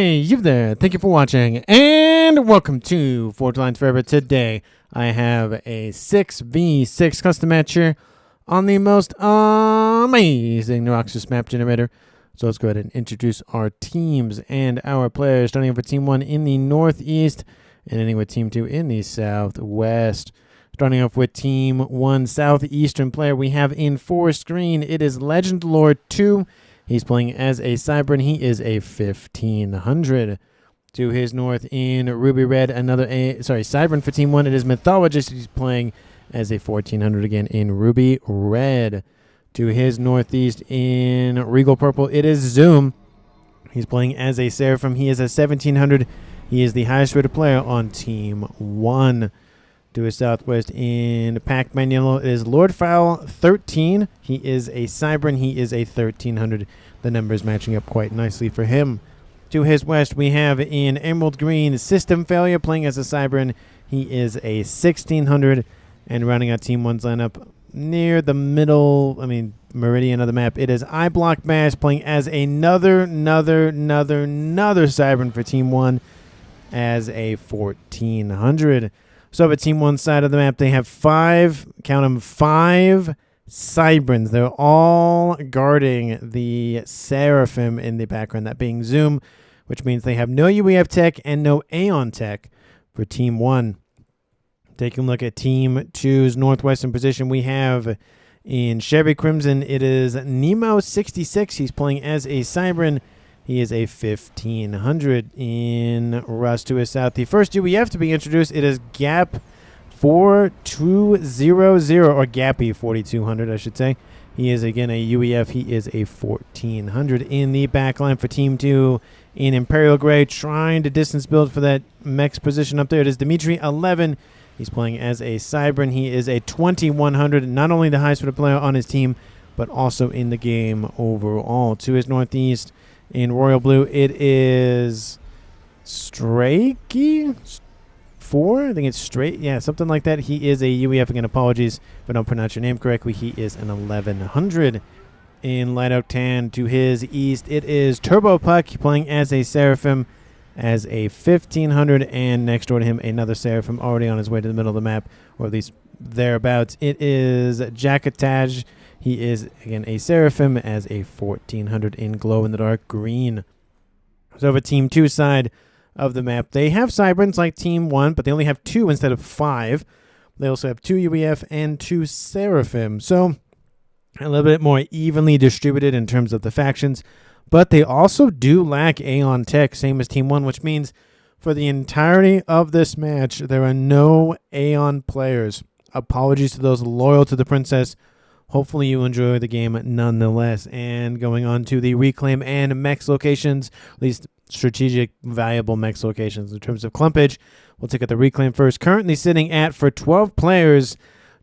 Hey, you there. Thank you for watching, and welcome to Forge Lines Forever. Today, I have a 6v6 custom match here on the most amazing Neuroxus map generator. So let's go ahead and introduce our teams and our players, starting with Team 1 in the Northeast, and ending with Team 2 in the Southwest. Starting off with Team 1 Southeastern player, we have in Forest Green, it is Legend Lord 2. He's playing as a Cybern. He is a 1500. To his north in Ruby Red, Cybern for Team 1. It is Mythologist. He's playing as a 1400 again in Ruby Red. To his northeast in Regal Purple, it is Zoom. He's playing as a Seraphim. He is a 1700. He is the highest rated player on Team 1. To his southwest in Pac-Man Yellow, it is Lord Fowl 13. He is a Cybern. He is a 1300. The numbers matching up quite nicely for him. To his west, we have in Emerald Green, System Failure, playing as a Cybern. He is a 1600. And rounding out Team 1's lineup near the middle, meridian of the map, it is iBlock Bash, playing as another Cybern for Team 1 as a 1400. So at Team 1's side of the map, they have five Cyberns. They're all guarding the Seraphim in the background, that being Zoom, which means they have no UEF tech and no Aeon tech for Team 1. Taking a look at Team 2's northwestern position, we have in Chevy Crimson, it is Nemo66. He's playing as a Cybern. He is a 1500. In Rust to his south, the first UEF to be introduced, it is Gap 4200, or Gappy 4200, I should say. He is again a UEF. He is a 1400. In the backline for Team 2 in Imperial Gray, trying to distance build for that mech's position up there, it is Dimitri 11. He's playing as a Cybern. He is a 2100, not only the highest rated player on his team, but also in the game overall. To his northeast in Royal Blue, it is Straiky 4. I think it's straight. Yeah, something like that. He is a UEF. Again, apologies if I don't pronounce your name correctly. He is an 1100. In Light Oak Tan to his east, it is Turbo Puck, playing as a Seraphim as a 1500. And next door to him, another Seraphim already on his way to the middle of the map, or at least thereabouts. It is Jackataj. He is, again, a Seraphim as a 1400 in glow-in-the-dark green. So over Team 2 side of the map, they have Cyberns like Team 1, but they only have 2 instead of 5. They also have 2 UEF and 2 Seraphim. So a little bit more evenly distributed in terms of the factions. But they also do lack Aeon Tech, same as Team 1, which means for the entirety of this match, there are no Aeon players. Apologies to those loyal to the Princess. Hopefully you enjoy the game nonetheless. And going on to the Reclaim and Mechs locations, at least strategic, valuable Mechs locations. In terms of clumpage, we'll take out the Reclaim first. Currently sitting at, for 12 players,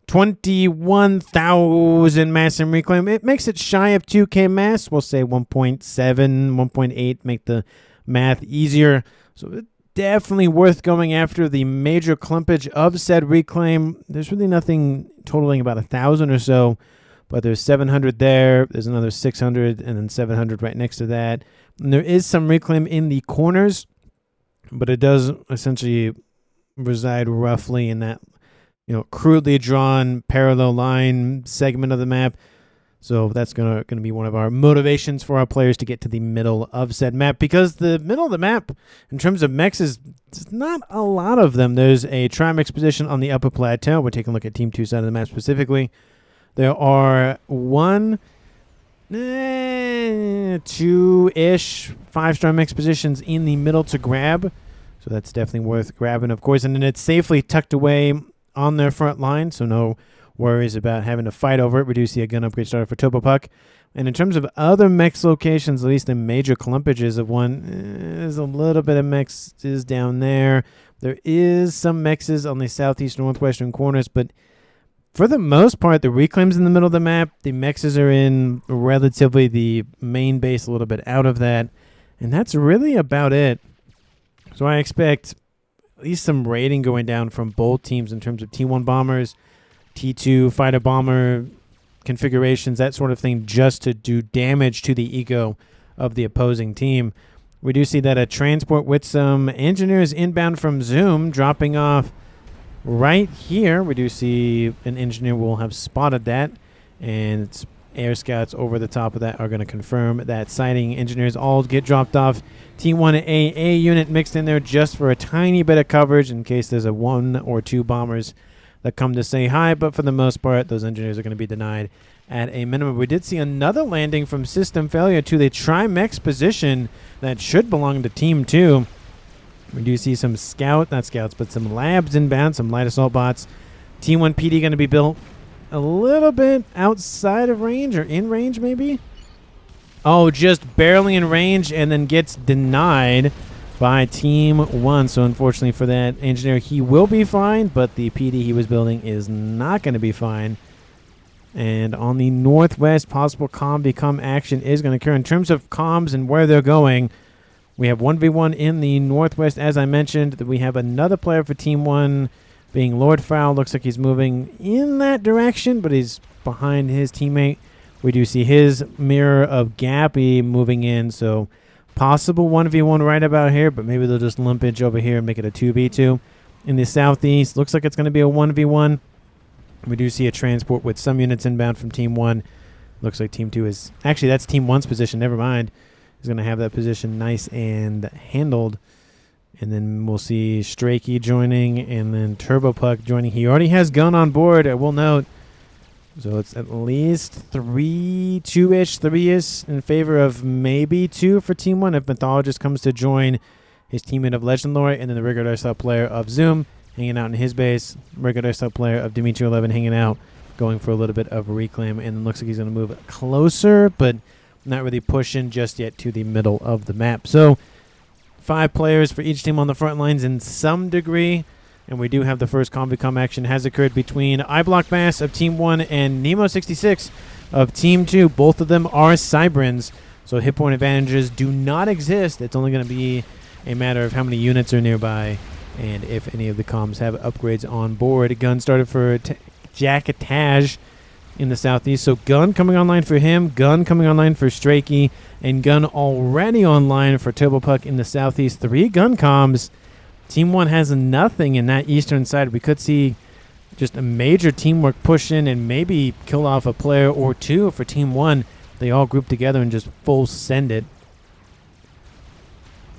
21,000 mass in Reclaim. It makes it shy of 2K mass. We'll say 1.7, 1.8, make the math easier. So it's definitely worth going after the major clumpage of said Reclaim. There's really nothing totaling about 1,000 or so. But there's 700 there, there's another 600, and then 700 right next to that. And there is some Reclaim in the corners, but it does essentially reside roughly in that, crudely drawn parallel line segment of the map. So that's gonna be one of our motivations for our players to get to the middle of said map, because the middle of the map, in terms of mechs, is not a lot of them. There's a Trimix position on the upper plateau. We're taking a look at Team 2 side of the map specifically. There are 2-ish 5-star mix positions in the middle to grab. So that's definitely worth grabbing, of course. And then it's safely tucked away on their front line, so no worries about having to fight over it. We do see a gun upgrade starter for Turbo Puck. And in terms of other mix locations, at least the major clumpages of one, there's a little bit of mixes down there. There is some mixes on the southeast northwestern corners, but for the most part, the Reclaim's in the middle of the map. The mexes are in relatively the main base, a little bit out of that. And that's really about it. So I expect at least some rating going down from both teams in terms of T1 bombers, T2 fighter bomber configurations, that sort of thing, just to do damage to the ego of the opposing team. We do see that a transport with some engineers inbound from Zoom dropping off right here. We do see an engineer will have spotted that, and air scouts over the top of that are going to confirm that sighting. Engineers all get dropped off. Team 1 AA unit mixed in there just for a tiny bit of coverage in case there's a 1 or 2 bombers that come to say hi, but for the most part, those engineers are going to be denied at a minimum. We did see another landing from system failure to the Trimex position that should belong to Team 2. We do see some not scouts, but some labs inbound, some light assault bots. Team 1 PD going to be built a little bit outside of range or in range maybe. Oh, just barely in range and then gets denied by Team 1. So unfortunately for that engineer, he will be fine, but the PD he was building is not going to be fine. And on the northwest, possible comm action is going to occur. In terms of comms and where they're going, we have 1v1 in the northwest. As I mentioned, we have another player for Team 1 being Lord Fowl. Looks like he's moving in that direction, but he's behind his teammate. We do see his mirror of Gappy moving in, so possible 1v1 right about here, but maybe they'll just lump inch over here and make it a 2v2. In the southeast, looks like it's going to be a 1v1. We do see a transport with some units inbound from Team 1. Looks like Team 2 is... Actually, that's Team 1's position. Never mind. He's going to have that position nice and handled. And then we'll see Strakey joining and then Turbo Puck joining. He already has gun on board, I will note. So it's at least 2-ish, 3-ish in favor of maybe 2 for Team 1 if Mythologist comes to join his teammate of Legend Lore, and then the regular style player of Zoom hanging out in his base. Regular style player of Dimitri 11 hanging out, going for a little bit of reclaim, and it looks like he's going to move closer, but not really pushing just yet to the middle of the map. So 5 players for each team on the front lines in some degree. And we do have the first comm action has occurred between iBlock Mass of Team 1 and Nemo66 of Team 2. Both of them are Cybrins, so hit point advantages do not exist. It's only going to be a matter of how many units are nearby and if any of the comms have upgrades on board. Gun started for Jackataj in the southeast, so gun coming online for him, gun coming online for Strakey, and gun already online for Turbo Puck in the southeast. 3 gun comms. Team 1 has nothing in that eastern side. We could see just a major teamwork push in and maybe kill off a player or 2 for Team 1. They all group together and just full send it.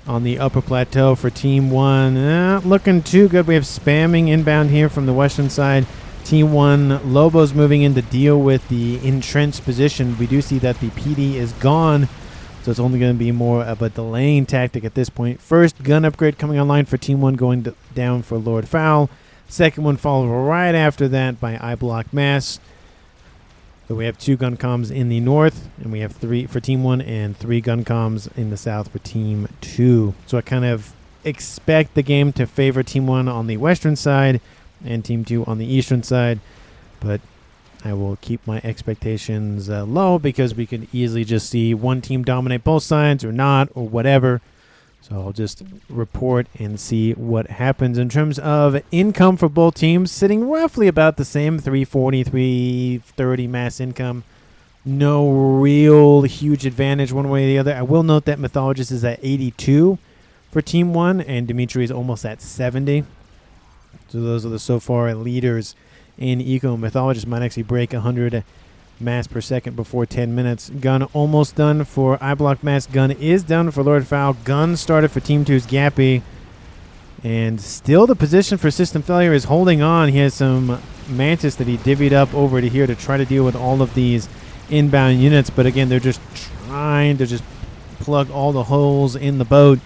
On the upper plateau for Team 1, not looking too good. We have spamming inbound here from the western side. Team 1, Lobo's moving in to deal with the entrenched position. We do see that the PD is gone, so it's only going to be more of a delaying tactic at this point. First gun upgrade coming online for Team 1 going down for Lord Fowl. Second one followed right after that by iBlock Mass. So we have 2 gun comms in the north, and we have 3 for Team 1 and 3 gun comms in the south for Team 2. So I kind of expect the game to favor Team 1 on the western side and Team 2 on the eastern side, but I will keep my expectations low because we could easily just see one team dominate both sides or not or whatever. So I'll just report and see what happens. In terms of income for both teams, sitting roughly about the same, 340, 330 mass income. No real huge advantage one way or the other. I will note that Mythologist is at 82 for Team 1 and Dimitri is almost at 70. So those are the so far leaders in Eco. Mythologist might actually break 100 mass per second before 10 minutes. Gun almost done for iBlock Mass. Gun is done for Lord Fowl. Gun started for Team 2's Gappy. And still the position for System Failure is holding on. He has some Mantis that he divvied up over to here to try to deal with all of these inbound units. But again, they're just trying to just plug all the holes in the boat,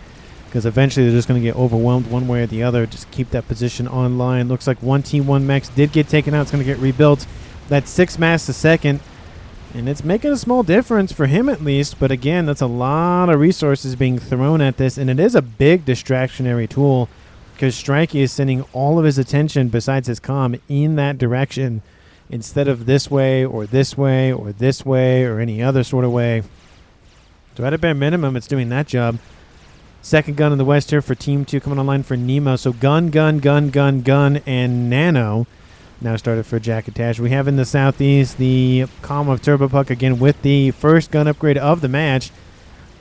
because eventually they're just going to get overwhelmed one way or the other. Just keep that position online. Looks like one Team 1 mech did get taken out. It's going to get rebuilt. That's 6 mass a second, and it's making a small difference for him at least. But again, that's a lot of resources being thrown at this, and it is a big distractionary tool because Strikey is sending all of his attention besides his comm in that direction instead of this way or this way or this way or any other sort of way. So at a bare minimum, it's doing that job. Second gun in the west here for Team 2 coming online for Nemo. So gun, and Nano now started for Jackataj. We have in the southeast the comm of Turbo Puck again with the first gun upgrade of the match.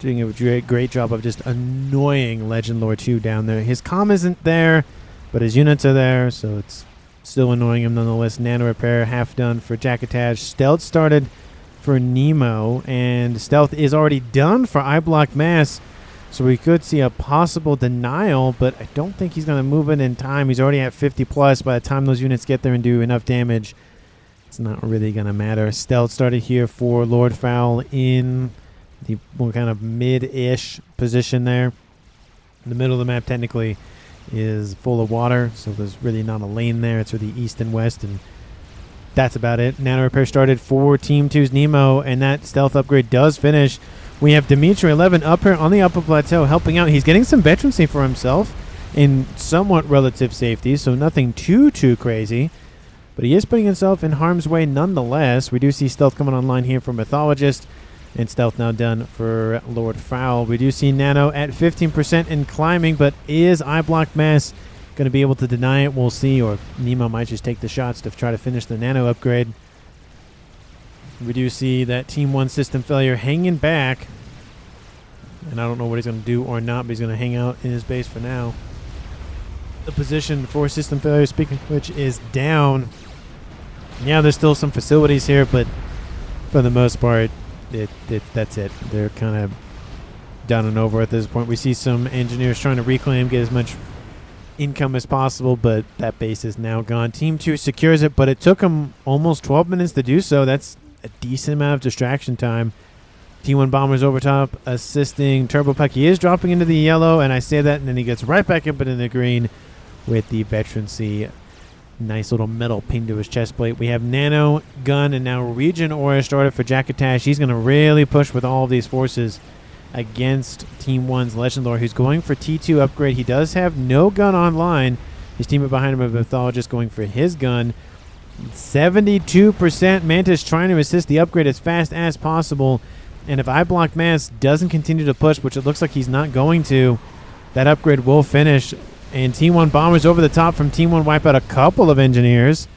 doing a great job of just annoying Legend Lore 2 down there. His comm isn't there, but his units are there, so it's still annoying him nonetheless. Nano repair half done for Jackatash. Stealth started for Nemo, and stealth is already done for iBlock Mass, so we could see a possible denial, but I don't think he's going to move it in time. He's already at 50 plus. By the time those units get there and do enough damage, it's not really going to matter. Stealth started here for Lord Fowl in the kind of mid-ish position there. The middle of the map technically is full of water, so there's really not a lane there. It's really east and west, and that's about it. Nano repair started for Team 2's Nemo, and that stealth upgrade does finish. We have Dimitri 11 up here on the upper plateau helping out. He's getting some veterancy for himself in somewhat relative safety, so nothing too crazy. But he is putting himself in harm's way nonetheless. We do see stealth coming online here for Mythologist, and stealth now done for Lord Fowl. We do see Nano at 15% and climbing, but is iBlock Mass going to be able to deny it? We'll see, or Nemo might just take the shots to try to finish the Nano upgrade. We do see that Team 1 system failure hanging back, and I don't know what he's going to do or not, but he's going to hang out in his base for now. The position for system failure, speaking of which, is down. Yeah, there's still some facilities here, but for the most part, that's it. They're kind of done and over at this point. We see some engineers trying to reclaim, get as much income as possible, but that base is now gone. Team 2 secures it, but it took them almost 12 minutes to do so. That's a decent amount of distraction time. T1 Bombers over top, assisting Turbo Puck. He is dropping into the yellow, and I say that, and then he gets right back up into the green with the veterancy. Nice little metal ping to his chest plate. We have Nano, Gun, and now Region Aura started for Jackatash. He's going to really push with all of these forces against Team 1's Legend Lore, who's going for T2 upgrade. He does have no gun online. His teammate behind him, a Mythologist, going for his gun. 72% Mantis trying to assist the upgrade as fast as possible. And if iBlock Mass doesn't continue to push, which it looks like he's not going to, that upgrade will finish. And Team 1 Bombers over the top from Team 1 wipe out a couple of engineers,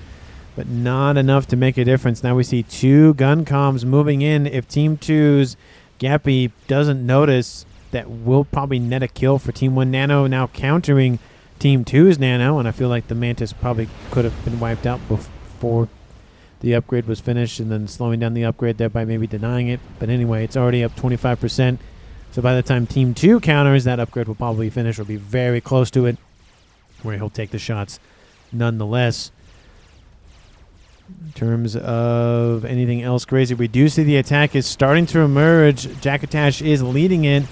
but not enough to make a difference. Now we see 2 gun comms moving in. If Team 2's Gappy doesn't notice, that will probably net a kill for Team 1 Nano, now countering Team 2's Nano, and I feel like the Mantis probably could have been wiped out before the upgrade was finished, and then slowing down the upgrade there by maybe denying it. But anyway, it's already up 25%. So by the time Team 2 counters, that upgrade will probably finish or be very close to it, where he'll take the shots nonetheless. In terms of anything else crazy, we do see the attack is starting to emerge. Jackatash is leading it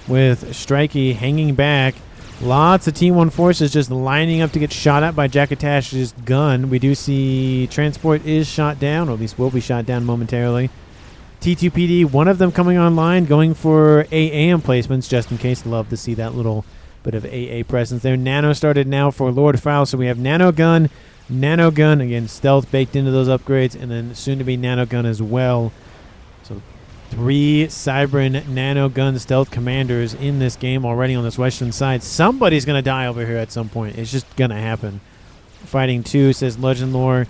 with Strikey hanging back. Lots of Team 1 forces just lining up to get shot at by Jackatash's gun. We do see Transport is shot down, or at least will be shot down momentarily. T2PD, one of them coming online, going for AA emplacements, just in case. Love to see that little bit of AA presence there. Nano started now for Lord Fowl, so we have Nano Gun, again, stealth baked into those upgrades, and then soon to be Nano Gun as well. So 3 Cybran Nano Gun stealth commanders in this game already on this western side. Somebody's going to die over here at some point. It's just going to happen. Fighting 2, says Legend Lore.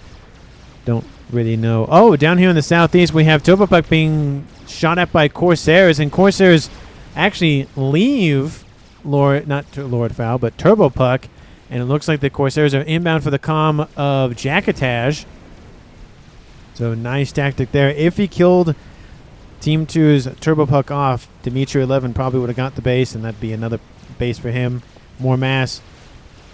Don't really know. Oh, down here in the southeast, we have Turbopuck being shot at by Corsairs, and Corsairs actually leave not Lord Fowl, but Turbopuck, and it looks like the Corsairs are inbound for the comm of Jackatash. So nice tactic there. If he killed Team 2's Turbopuck off, Dimitri 11 probably would have got the base, and that'd be another base for him. More mass,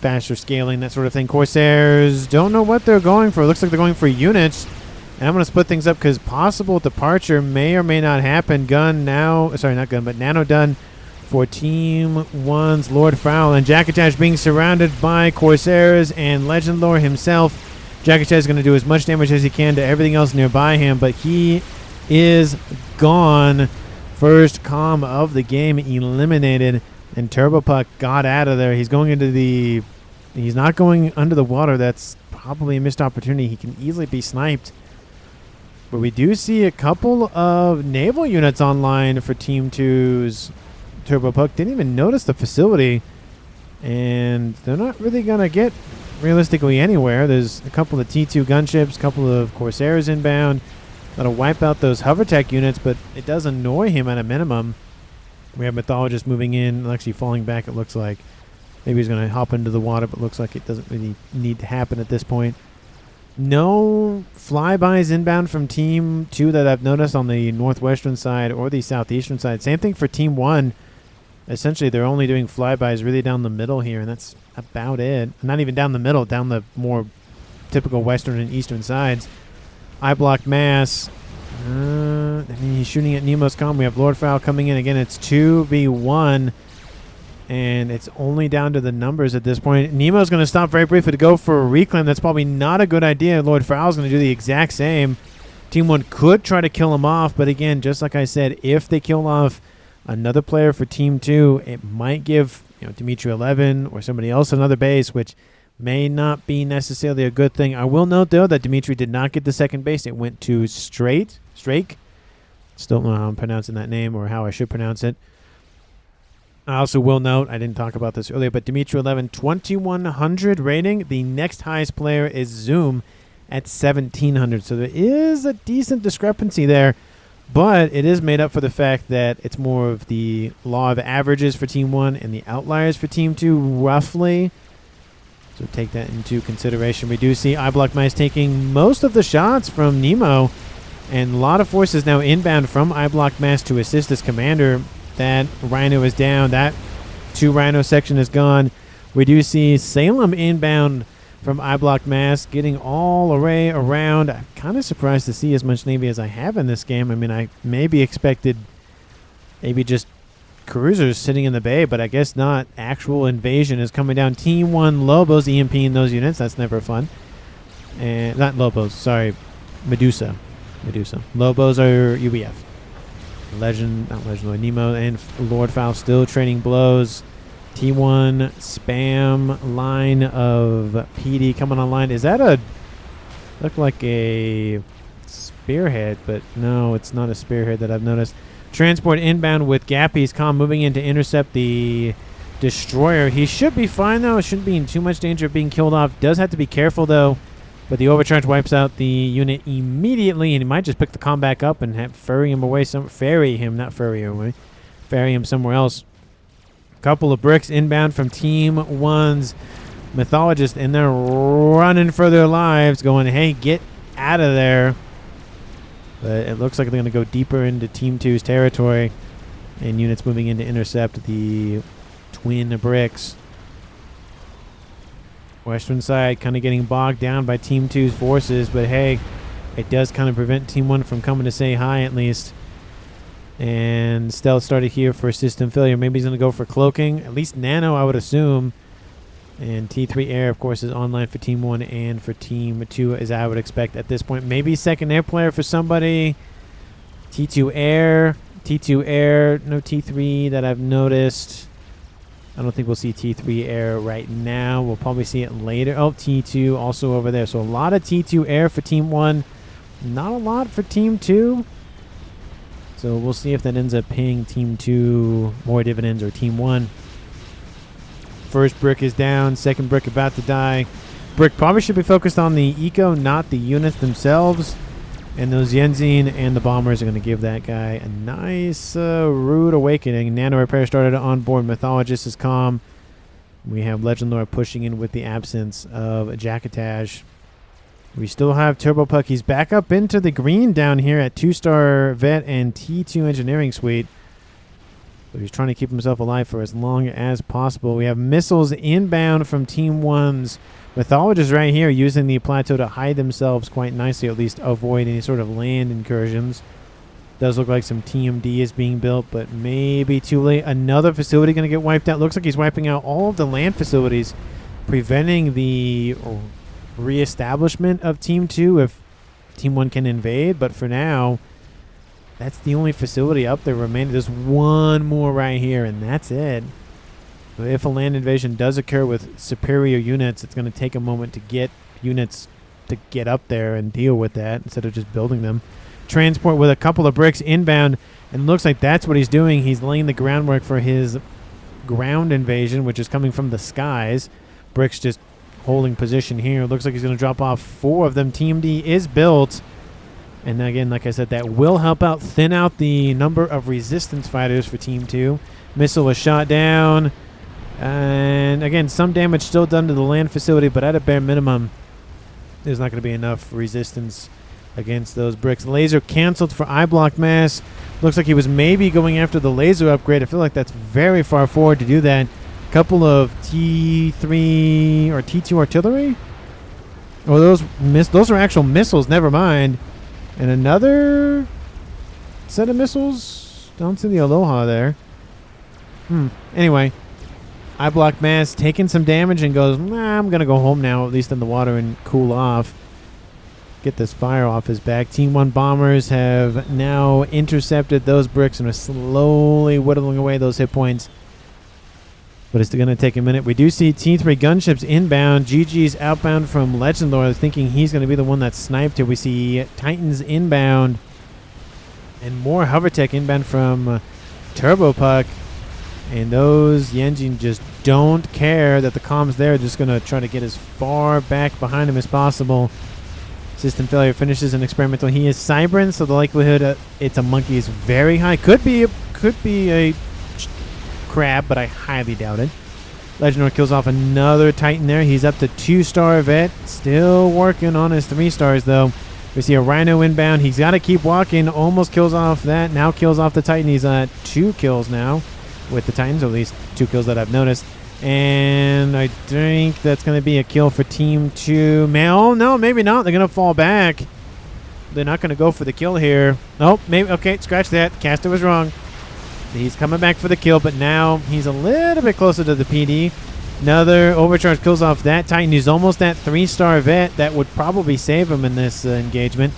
faster scaling, that sort of thing. Corsairs don't know what they're going for. It looks like they're going for units. And I'm going to split things up because possible departure may or may not happen. Gun now, sorry, not gun, but Nano done for Team 1's Lord Fowl. And Jackatash being surrounded by Corsairs and Legend Lore himself. Jackatash is going to do as much damage as he can to everything else nearby him, but he is gone. First comm of the game eliminated, and Turbopuck got out of there. He's going into the... He's not going under the water. That's probably a missed opportunity. He can easily be sniped. But we do see a couple of naval units online for Team 2's Turbopuck. Didn't even notice the facility. And they're not really going to get realistically anywhere. There's a couple of T2 gunships, a couple of Corsairs inbound. That'll wipe out those hover tech units, but it does annoy him at a minimum. We have Mythologist moving in, actually falling back, it looks like. Maybe he's going to hop into the water, but looks like it doesn't really need to happen at this point. No flybys inbound from Team 2 that I've noticed on the northwestern side or the southeastern side. Same thing for Team 1. Essentially, they're only doing flybys really down the middle here, and that's about it. Not even down the middle, down the more typical western and eastern sides. I block mass. He's shooting at Nemo's comm. We have Lord Fowl coming in. Again, it's 2v1. And it's only down to the numbers at this point. Nemo's going to stop very briefly to go for a reclaim. That's probably not a good idea. Lord Fowl's going to do the exact same. Team 1 could try to kill him off. But again, just like I said, if they kill off another player for Team 2, it might give Dimitri 11 or somebody else another base, which may not be necessarily a good thing. I will note, though, that Dimitri did not get the second base. It went to Strake. Still don't know how I'm pronouncing that name or how I should pronounce it. I also will note, I didn't talk about this earlier, but Dimitri 11, 2100 rating. The next highest player is Zoom at 1700. So there is a decent discrepancy there, but it is made up for the fact that it's more of the law of averages for Team 1 and the outliers for Team 2, roughly. So take that into consideration. We do see iBlock Mice taking most of the shots from Nemo, and a lot of forces now inbound from iBlock Mass to assist his commander. That Rhino is down. That 2 Rhino section is gone. We do see Salem inbound from iBlock Mass, getting all array around. I'm kind of surprised to see as much Navy as I have in this game. I mean, I maybe expected maybe just cruisers sitting in the bay, but I guess not. Actual invasion is coming down. Team 1 Lobos EMPing those units. That's never fun. And not Lobos, sorry. Medusa. Lobos are UBF. Legendary Nemo and Lord Fowl still trading blows. T1 spam line of PD coming online. Is that look like a spearhead, but no, it's not a spearhead that I've noticed. Transport inbound with Gappy's comm moving in to intercept the destroyer. He should be fine though. Shouldn't be in too much danger of being killed off. Does have to be careful though. But the overcharge wipes out the unit immediately, and he might just pick the comm back up and ferry him somewhere else. Couple of bricks inbound from Team 1's Mythologist, and they're running for their lives, going, hey, get out of there. But it looks like they're going to go deeper into Team 2's territory, and units moving in to intercept the twin bricks. Western side kind of getting bogged down by Team 2's forces, but hey, it does kind of prevent Team 1 from coming to say hi at least. And Stealth started here for system failure. Maybe he's going to go for cloaking. At least Nano, I would assume. And T3 Air, of course, is online for Team 1 and for Team 2, as I would expect at this point. Maybe second air player for somebody. T2 Air. No T3 that I've noticed. I don't think we'll see T3 Air right now. We'll probably see it later. Oh, T2 also over there. So a lot of T2 Air for Team 1. Not a lot for Team 2. So we'll see if that ends up paying Team 2 more dividends or Team 1. First brick is down. Second brick about to die. Brick probably should be focused on the eco, not the units themselves. And those Yenzine and the bombers are going to give that guy a nice rude awakening. Nano repair started on board. Mythologist is calm. We have Legend Lord pushing in with the absence of Jacketage. We still have Turbo Puck. He's back up into the green down here at 2-star Vet and T2 Engineering Suite. So he's trying to keep himself alive for as long as possible. We have missiles inbound from Team 1's Mythologists right here, using the plateau to hide themselves quite nicely, at least avoid any sort of land incursions. Does look like some TMD is being built, but maybe too late. Another facility going to get wiped out. Looks like he's wiping out all of the land facilities, preventing the reestablishment of Team 2 if Team 1 can invade. But for now, that's the only facility up there remaining. There's one more right here, and that's it. If a land invasion does occur with superior units, it's going to take a moment to get units to get up there and deal with that instead of just building them. Transport with a couple of bricks inbound, and looks like that's what he's doing. He's laying the groundwork for his ground invasion, which is coming from the skies. Bricks just holding position here. Looks like he's going to drop off 4 of them. Team D is built. And again, like I said, that will help out thin out the number of resistance fighters for Team 2. Missile was shot down. And again, some damage still done to the land facility, but at a bare minimum, there's not going to be enough resistance against those bricks. Laser canceled for eye block mass. Looks like he was maybe going after the laser upgrade. I feel like that's very far forward to do that. Couple of T3 or T2 artillery? Oh, those are actual missiles. Never mind. And another set of missiles. Don't see the Aloha there. Anyway, eye block mass taking some damage and goes, nah, I'm going to go home now, at least in the water, and cool off. Get this fire off his back. Team 1 bombers have now intercepted those bricks and are slowly whittling away those hit points. But it's going to take a minute. We do see T3 gunships inbound. GG's outbound from Legend Lord, thinking he's going to be the one that's sniped here. We see Titans inbound. And more Hovertech inbound from Turbo Puck. And those Yenjin just don't care that the comm's there. Just going to try to get as far back behind him as possible. System failure finishes an experimental. He is Cybran, so the likelihood it's a monkey is very high. Could be a crab, but I highly doubt it. Legendor kills off another Titan there. He's up to 2-star vet. Still working on his 3 stars, though. We see a Rhino inbound. He's got to keep walking. Almost kills off that. Now kills off the Titan. He's at 2 kills now with the Titans, or at least 2 kills that I've noticed. And I think that's going to be a kill for Team 2. Man, oh, no, maybe not. They're going to fall back. They're not going to go for the kill here. Nope, maybe. Okay, scratch that. Caster was wrong. He's coming back for the kill, but now he's a little bit closer to the PD. Another overcharge kills off that Titan. He's almost at 3-star vet. That would probably save him in this engagement.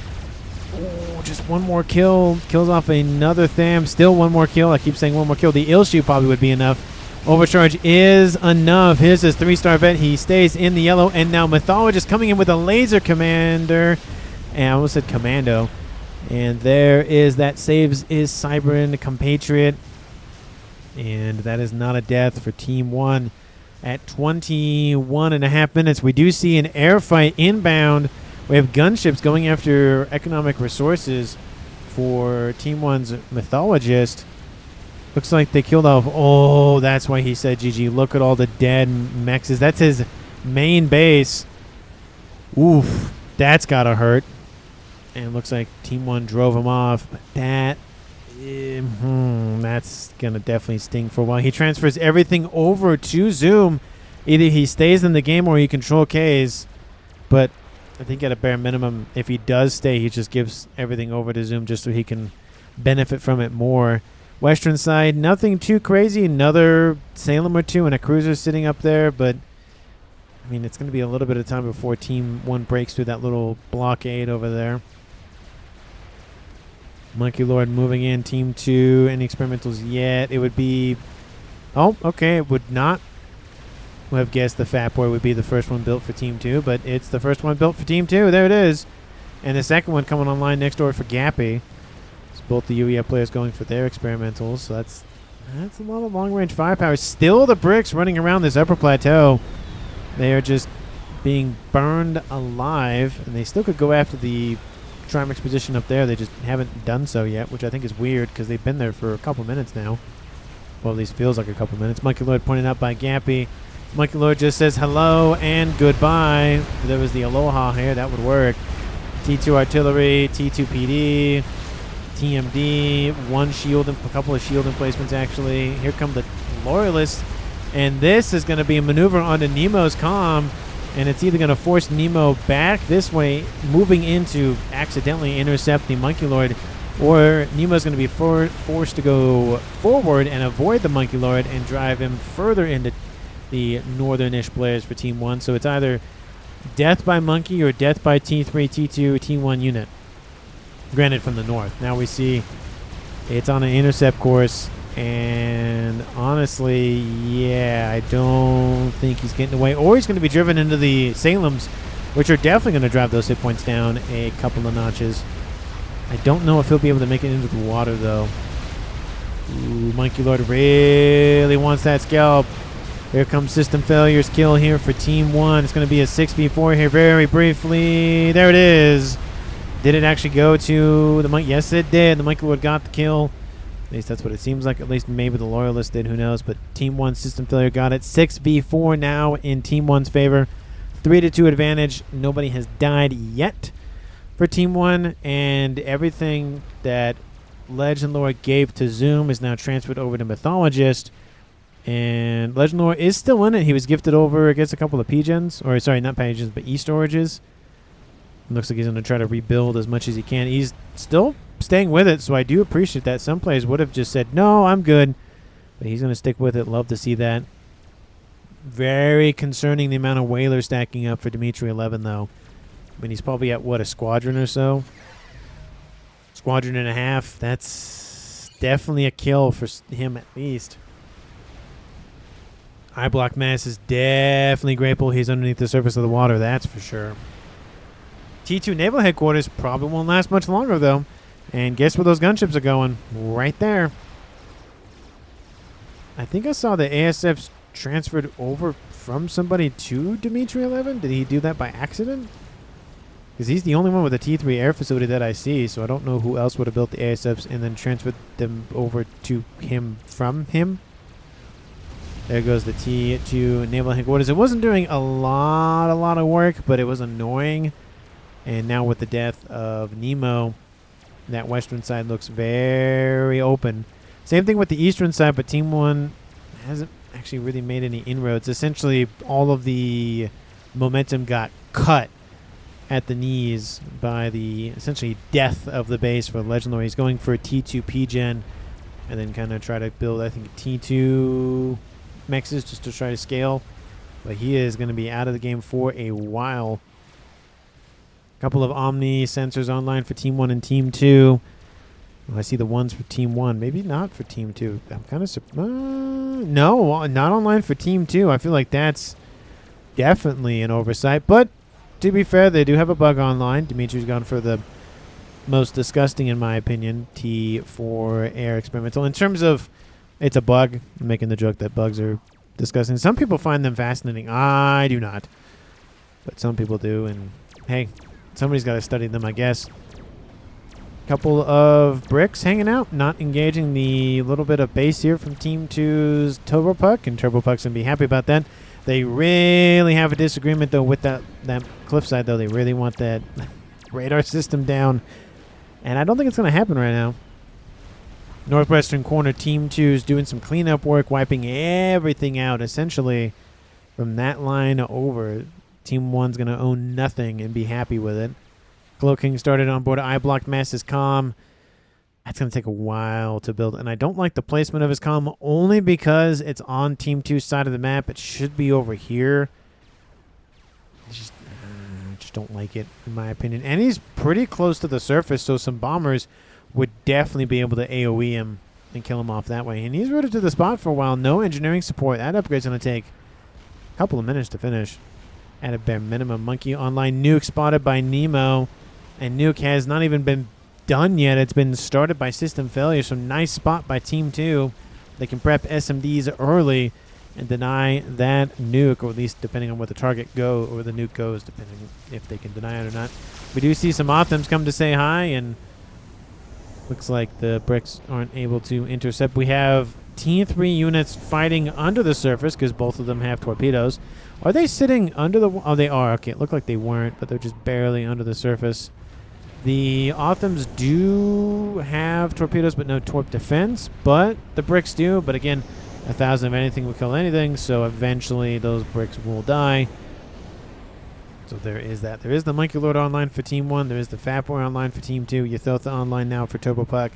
Oh, just one more kill. Kills off another Tham. Still one more kill. I keep saying one more kill. The ill shoot probably would be enough. Overcharge is enough. Here's his 3-star vet. He stays in the yellow. And now Mythologist coming in with a laser commander. And I almost said commando. And there is that saves is Cybran, compatriot. And that is not a death for Team 1. At 21.5 minutes, we do see an air fight inbound. We have gunships going after economic resources for Team 1's Mythologist. Looks like they killed off. Oh, that's why he said GG. Look at all the dead mexes. That's his main base. Oof. That's got to hurt. And looks like Team 1 drove him off. But that's going to definitely sting for a while. He transfers everything over to Zoom. Either he stays in the game or he control Ks. But I think at a bare minimum, if he does stay, he just gives everything over to Zoom just so he can benefit from it more. Western side, nothing too crazy. Another Salem or 2 and a cruiser sitting up there. But, I mean, it's going to be a little bit of time before Team 1 breaks through that little blockade over there. Monkey Lord moving in. Team 2, any experimentals yet? It would be... Oh, okay. It would not have guessed the Fat Boy would be the first one built for Team 2. But it's the first one built for Team 2. There it is. And the second one coming online next door for Gappy. Both the UEF players going for their experimentals, so that's a lot of long-range firepower. Still the bricks running around this upper plateau. They are just being burned alive, and they still could go after the Trimax position up there. They just haven't done so yet, which I think is weird because they've been there for a couple minutes now. Well, at least feels like a couple minutes. Monkey Lord pointed out by Gappy. Monkey Lord just says hello and goodbye. If there was the Aloha here, that would work. T2 artillery, T2 PD. TMD, one shield and a couple of shield emplacements actually. Here come the Loyalists, and this is going to be a maneuver onto Nemo's comm, and it's either going to force Nemo back this way, moving in to accidentally intercept the Monkey Lord, or Nemo's going to be forced to go forward and avoid the Monkey Lord and drive him further into the northern-ish players for Team 1. So it's either death by Monkey or death by T3, T2, Team 1 unit. Granted from the north. Now we see it's on an intercept course, and honestly, yeah, I don't think he's getting away, or he's going to be driven into the Salems, which are definitely going to drive those hit points down a couple of notches. I don't know if he'll be able to make it into the water, though. Ooh, Monkey Lord really wants that scalp. Here comes System Failure's kill here for Team 1. It's going to be a 6v4 here very briefly. There it is. Did it actually go to the Monkey? Yes, it did. The Monkey Lord got the kill. At least that's what it seems like. At least maybe the Loyalist did. Who knows? But Team 1 system failure got it. 6v4 now in Team 1's favor. 3-2 advantage. Nobody has died yet for Team 1. And everything that Legend Lord gave to Zoom is now transferred over to Mythologist. And Legend Lord is still in it. He was gifted over, I guess, a couple of P-gens. Or, sorry, not P-gens, but E-storages. Looks like he's going to try to rebuild as much as he can. He's still staying with it, so I do appreciate that. Some players would have just said, no, I'm good. But he's going to stick with it. Love to see that. Very concerning the amount of whalers stacking up for Dimitri 11, though. I mean, he's probably at, what, a squadron or so? Squadron and a half. That's definitely a kill for him at least. Eye block mass is definitely grateful he's underneath the surface of the water, that's for sure. T2 Naval Headquarters probably won't last much longer, though. And guess where those gunships are going? Right there. I think I saw the ASFs transferred over from somebody to Dimitri 11. Did he do that by accident? Because he's the only one with a T3 air facility that I see, so I don't know who else would have built the ASFs and then transferred them over to him from him. There goes the T2 Naval Headquarters. It wasn't doing a lot of work, but it was annoying. And now with the death of Nemo, that western side looks very open. Same thing with the eastern side, but Team 1 hasn't actually really made any inroads. Essentially, all of the momentum got cut at the knees by the essentially death of the base for Legend Lord. He's going for a T2 P-gen and then kind of try to build, I think, T2 mexes just to try to scale. But he is going to be out of the game for a while. Couple of Omni sensors online for Team 1 and Team 2. Oh, I see the ones for Team 1. Maybe not for Team 2. I'm kind of no, not online for Team 2. I feel like that's definitely an oversight. But to be fair, they do have a bug online. Dimitri's gone for the most disgusting, in my opinion, T4 air experimental. In terms of it's a bug, I'm making the joke that bugs are disgusting. Some people find them fascinating. I do not. But some people do. And hey, somebody's got to study them, I guess. Couple of bricks hanging out, not engaging the little bit of base here from Team 2's Turbo Puck, and Turbo Puck's going to be happy about that. They really have a disagreement, though, with that cliffside, though. They really want that radar system down, and I don't think it's going to happen right now. Northwestern corner, Team 2's doing some cleanup work, wiping everything out, essentially, from that line over. Team 1's going to own nothing and be happy with it. Glow King started on board. I blocked Mass's comm. That's going to take a while to build. And I don't like the placement of his comm only because it's on Team 2's side of the map. It should be over here. I just don't like it, in my opinion. And he's pretty close to the surface, so some bombers would definitely be able to AoE him and kill him off that way. And he's rooted to the spot for a while. No engineering support. That upgrade's going to take a couple of minutes to finish. At a bare minimum. Monkey online. Nuke spotted by Nemo. And Nuke has not even been done yet. It's been started by system failure. So nice spot by Team 2. They can prep SMDs early and deny that nuke, or at least depending on what the target go or the nuke goes, depending if they can deny it or not. We do see some Optims come to say hi, and looks like the bricks aren't able to intercept. We have T3 units fighting under the surface because both of them have torpedoes. Are they sitting under the... Oh, they are. Okay, it looked like they weren't, but they're just barely under the surface. The Optims do have torpedoes, but no torp defense. But the bricks do. But again, 1,000 of anything will kill anything, so eventually those bricks will die. So there is that. There is the Monkey Lord online for Team 1. There is the Fat Boy online for Team 2. Ythotha online now for Turbo Puck.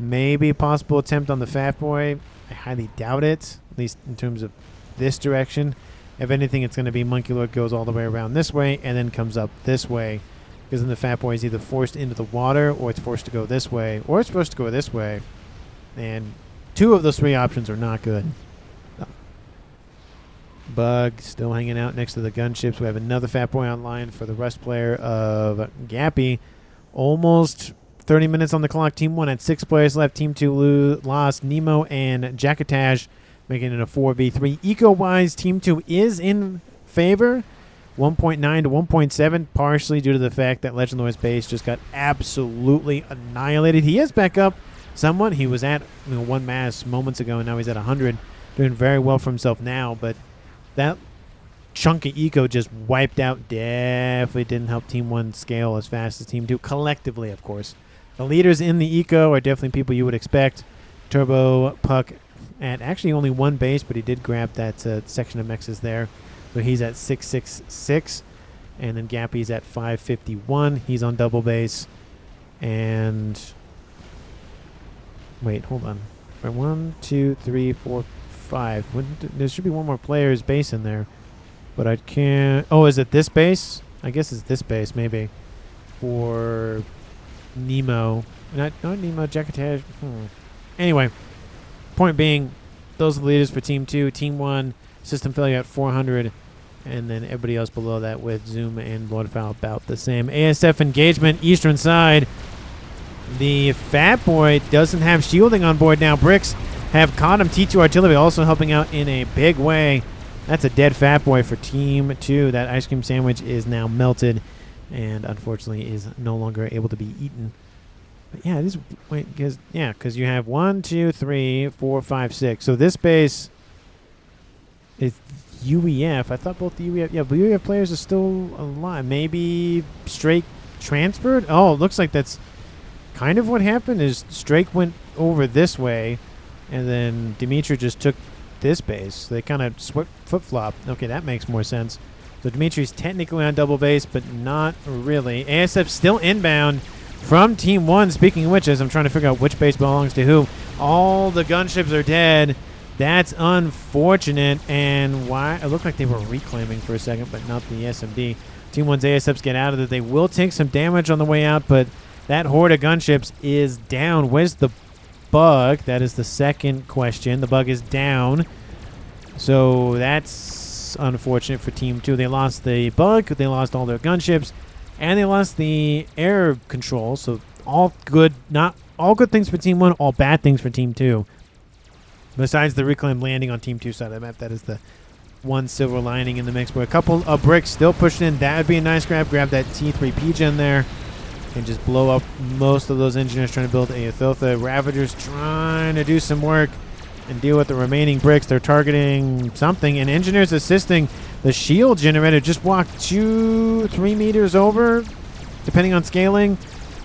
Maybe a possible attempt on the Fat Boy. I highly doubt it, at least in terms of this direction. If anything, it's going to be Monkey Lord goes all the way around this way and then comes up this way. Because then the Fat Boy is either forced into the water, or it's forced to go this way, or it's supposed to go this way. And 2 of those 3 options are not good. Bug still hanging out next to the gunships. We have another Fat Boy online for the Rust player of Gappy. Almost 30 minutes on the clock. Team 1 had 6 players left. Team 2 lost Nemo and Jackatage, making it a 4v3. Eco-wise, Team 2 is in favor. 1.9 to 1.7, partially due to the fact that Legend Lord's base just got absolutely annihilated. He is back up somewhat. He was at 1 mass moments ago, and now he's at 100. Doing very well for himself now, but that chunk of eco just wiped out. Definitely didn't help Team 1 scale as fast as Team 2, collectively, of course. The leaders in the eco are definitely people you would expect. Turbo Puck at actually only 1 base, but he did grab that section of mexes there. So he's at 666, and then Gappy's at 551. He's on double base. And wait, hold on. 1, 2, 3, 4, 5. There should be one more player's base in there, but I can't. Oh, is it this base? I guess it's this base, maybe. For Nemo. Not Nemo, Jackatage. Anyway, point being, those are the leaders for Team 2. Team 1, system failure at 400. And then everybody else below that with Zoom and Bloodfowl about the same. ASF engagement, eastern side. The Fat Boy doesn't have shielding on board now. Bricks have caught him. T2 artillery also helping out in a big way. That's a dead Fat Boy for Team 2. That ice cream sandwich is now melted and unfortunately is no longer able to be eaten. But yeah, this because you have 1, 2, 3, 4, 5, 6. So this base is UEF. I thought both the UEF, but UEF players are still alive. Maybe Strake transferred? Oh, it looks like that's kind of what happened. Is Strake went over this way, and then Dimitri just took this base. So they kind of flip-flop. Okay, that makes more sense. So Dimitri's technically on double base, but not really. ASF still inbound from Team 1. Speaking of which, as I'm trying to figure out which base belongs to who, all the gunships are dead. That's unfortunate. And why? It looked like they were reclaiming for a second, but not the SMD. Team 1's ASFs get out of it. They will take some damage on the way out, but that horde of gunships is down. Where's the bug? That is the second question. The bug is down. So that's unfortunate for Team 2. They lost the bug. They lost all their gunships. And they lost the air control. So all good, not all good things for Team 1, all bad things for Team 2. Besides the reclaim landing on Team 2 side of the map, that is the one silver lining in the mix. But a couple of bricks still pushed in. That would be a nice grab. Grab that T3 P-Gen there and just blow up most of those engineers trying to build a Athotha. Ravagers trying to do some work and deal with the remaining bricks. They're targeting something, and engineers assisting. The shield generator just walked 2-3 meters over, depending on scaling,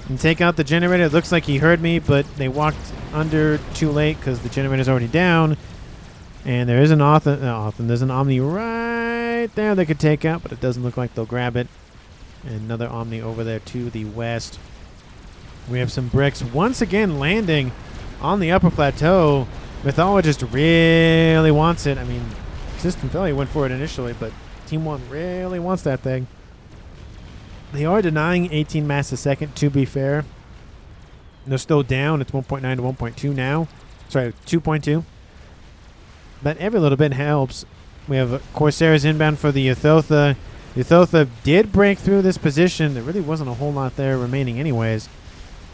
and take out the generator. It looks like he heard me, but they walked under too late because the generator's already down. And there is an there's an Omni right there they could take out, but it doesn't look like they'll grab it. And another Omni over there to the west. We have some bricks once again landing on the upper plateau. Mythologist really wants it. I mean, System Failure went for it initially, but Team 1 really wants that thing. They are denying 18 mass a second, to be fair. They're still down. It's 1.9 to 1.2 now. Sorry, 2.2. But every little bit helps. We have Corsairs inbound for the Athotha. The Athotha did break through this position. There really wasn't a whole lot there remaining anyways.